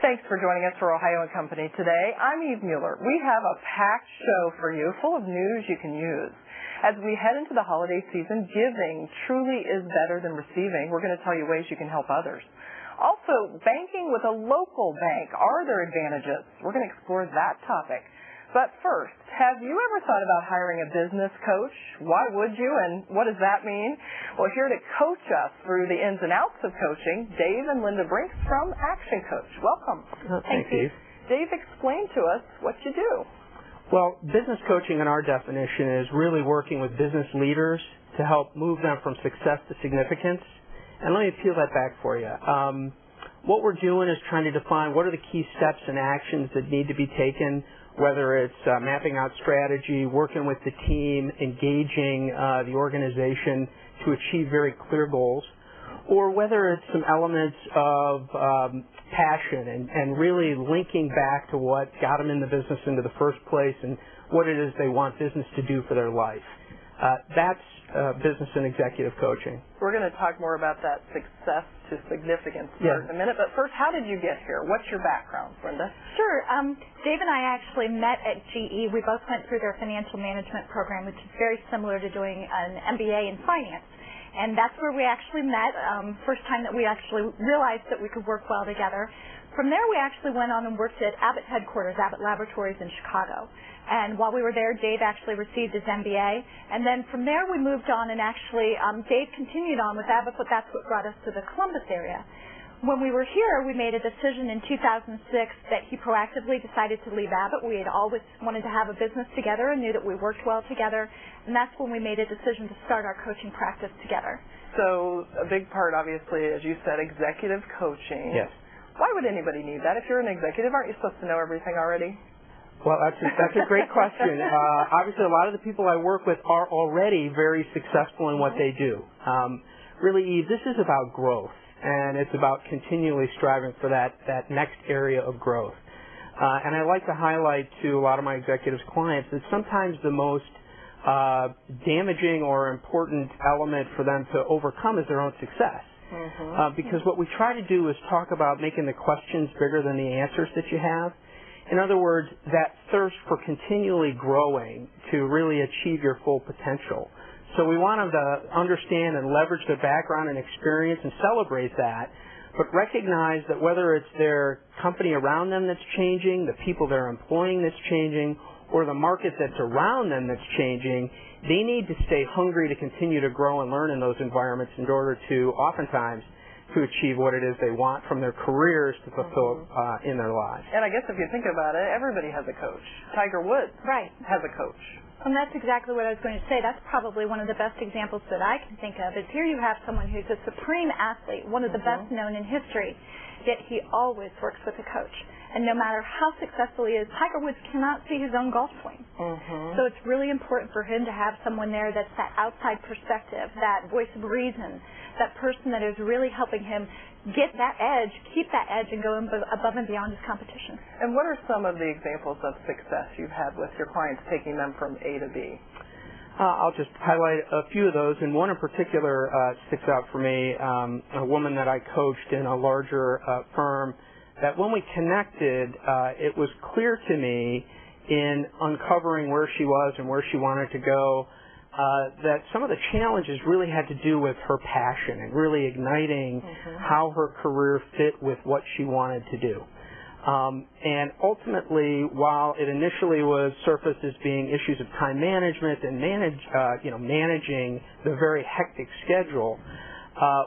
Thanks for joining us for Ohio & Company today. I'm Eve Mueller. We have a packed show for you, full of news you can use. As we head into the holiday season, giving truly is better than receiving. We're going to tell you ways you can help others. Also, banking with a local bank. Are there advantages? We're going to explore that topic. But first, have you ever thought about hiring a business coach? Why would you, and what does that mean? Well, here to coach us through the ins and outs of coaching, Dave and Linda Brincks from ActionCOACH. Welcome. Thank you. Dave, explain to us what you do. Well, business coaching in our definition is really working with business leaders to help move them from success to significance. And let me peel that back for you. What we're doing is trying to define what are the key steps and actions that need to be taken, whether it's mapping out strategy, working with the team, engaging the organization to achieve very clear goals, or whether it's some elements of passion and really linking back to what got them in the business into the first place and what it is they want business to do for their life. That's business and executive coaching. We're going to talk more about that success to significance in a minute, but first, how did you get here? What's your background, Linda? Sure. Dave and I actually met at GE. We both went through their financial management program, which is very similar to doing an MBA in finance. And that's where we actually met, first time that we actually realized that we could work well together. From there, we actually went on and worked at Abbott headquarters, Abbott Laboratories in Chicago. And while we were there, Dave actually received his MBA. And then from there, we moved on and actually, Dave continued on with Abbott, but that's what brought us to the Columbus area. When we were here, we made a decision in 2006 that he proactively decided to leave Abbott. We had always wanted to have a business together and knew that we worked well together. And that's when we made a decision to start our coaching practice together. So a big part, obviously, as you said, executive coaching. Yes. Why would anybody need that? If you're an executive, aren't you supposed to know everything already? Well, that's a great question. Obviously, a lot of the people I work with are already very successful in what they do. Really, Eve, this is about growth, and it's about continually striving for that next area of growth. And I like to highlight to a lot of my executives' clients that sometimes the most damaging or important element for them to overcome is their own success. Because what we try to do is talk about making the questions bigger than the answers that you have. In other words, that thirst for continually growing to really achieve your full potential. So we want them to understand and leverage their background and experience and celebrate that, but recognize that whether it's their company around them that's changing, the people they're employing that's changing, or the market that's around them that's changing, they need to stay hungry to continue to grow and learn in those environments in order to oftentimes to achieve what it is they want from their careers to fulfill in their lives. And I guess if you think about it, everybody has a coach. Tiger Woods has a coach. And that's exactly what I was going to say. That's probably one of the best examples that I can think of. Is here you have someone who's a supreme athlete, one of the best known in history, yet he always works with a coach. And no matter how successful he is, Tiger Woods cannot see his own golf swing. So it's really important for him to have someone there that's that outside perspective, that voice of reason, that person that is really helping him get that edge, keep that edge, and go above and beyond his competition. And what are some of the examples of success you've had with your clients taking them from A to B? I'll just highlight a few of those, and one in particular sticks out for me, a woman that I coached in a larger firm, that when we connected, it was clear to me in uncovering where she was and where she wanted to go, that some of the challenges really had to do with her passion and really igniting how her career fit with what she wanted to do. And ultimately, while it initially was surfaced as being issues of time management and managing the very hectic schedule,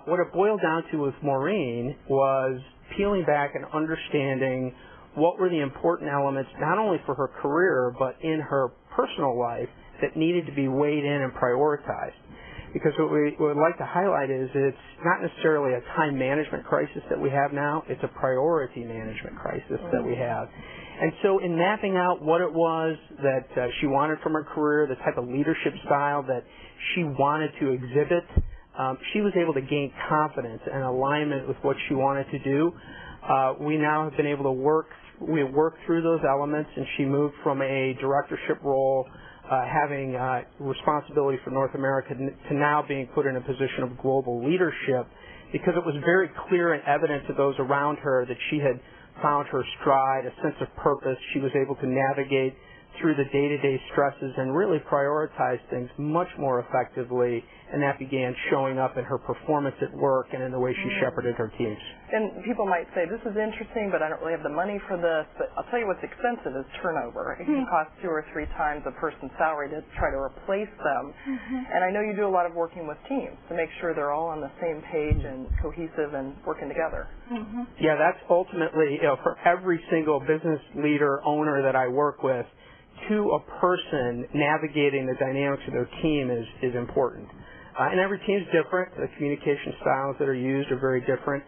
what it boiled down to with Maureen was peeling back and understanding what were the important elements, not only for her career, but in her personal life that needed to be weighed in and prioritized. Because what we would like to highlight is it's not necessarily a time management crisis that we have now, it's a priority management crisis that we have. And so in mapping out what it was that she wanted from her career, the type of leadership style that she wanted to exhibit, she was able to gain confidence and alignment with what she wanted to do. We now have been able to work through those elements, and she moved from a directorship role having responsibility for North America to now being put in a position of global leadership, because it was very clear and evident to those around her that she had found her stride, a sense of purpose. She was able to navigate through the day-to-day stresses and really prioritize things much more effectively, and that began showing up in her performance at work and in the way she shepherded her teams. And people might say, this is interesting, but I don't really have the money for this. But I'll tell you what's expensive is turnover. It can cost 2 or 3 times a person's salary to try to replace them. And I know you do a lot of working with teams to make sure they're all on the same page and cohesive and working together. Yeah, that's ultimately, for every single business leader, owner that I work with, to a person, navigating the dynamics of their team is important. And every team's different. The communication styles that are used are very different.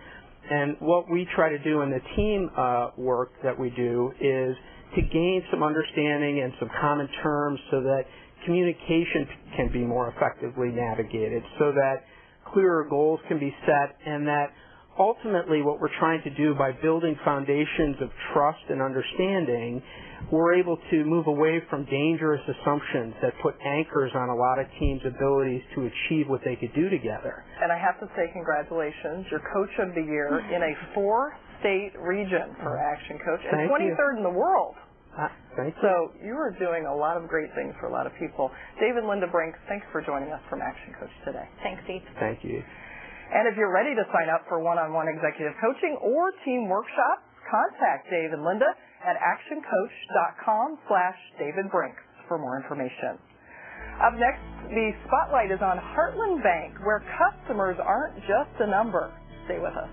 And what we try to do in the team work that we do is to gain some understanding and some common terms so that communication can be more effectively navigated, so that clearer goals can be set, and that ultimately what we're trying to do by building foundations of trust and understanding, we're able to move away from dangerous assumptions that put anchors on a lot of teams' abilities to achieve what they could do together. And I have to say congratulations. You're Coach of the Year in a 4-state region for ActionCOACH and 23rd in the world. Thank you. So you are doing a lot of great things for a lot of people. Dave and Linda Brincks, thanks for joining us from ActionCOACH today. Thanks, Eve. Thank you. And if you're ready to sign up for one-on-one executive coaching or team workshops, contact Dave and Linda at actioncoach.com/David Brincks for more information. Up next, the spotlight is on Heartland Bank, where customers aren't just a number. Stay with us.